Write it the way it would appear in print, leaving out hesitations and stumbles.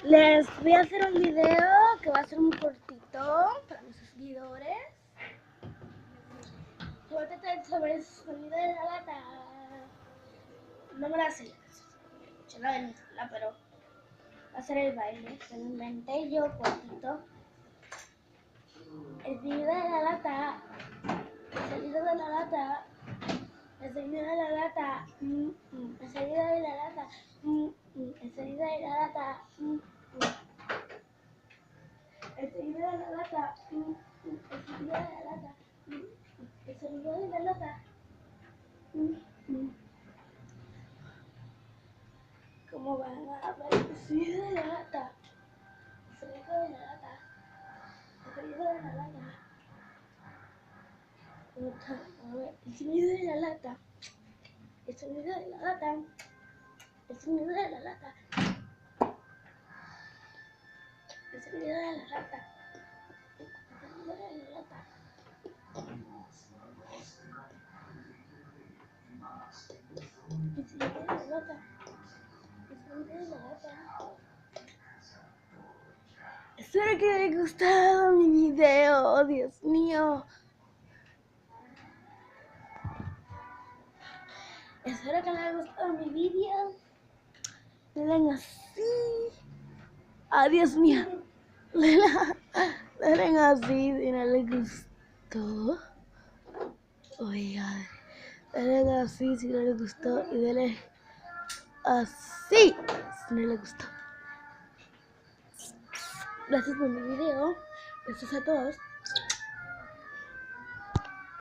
Les voy a hacer un video que va a ser muy cortito para mis seguidores. Se va a tratar sobre el sonido de la lata. No me la sé la canción, yo la venezolana, pero va a ser el baile que me inventé yo cortito. El sonido de la lata. El sonido de la lata. El sonido de la lata. El sonido de la lata. El sonido de la lata. El sonido de la lata. El sonido de la lata. El sonido de la lata. ¿Cómo van a ver el sonido de la lata? El sonido de la lata. El sonido de la lata. A ver, el sonido de la lata. El sonido de la lata. El sonido de la lata. El sonido de la lata. El sonido de la lata. El sonido de la lata. El sonido de la lata. Espero que les haya gustado mi video, Dios mío. Espero que les haya gustado mi video. Le den así. Dios mío. Le den así si no les gustó. Oiga, denle así si no les gustó y denle así si no les gustó. Gracias por mi video. Besos a todos.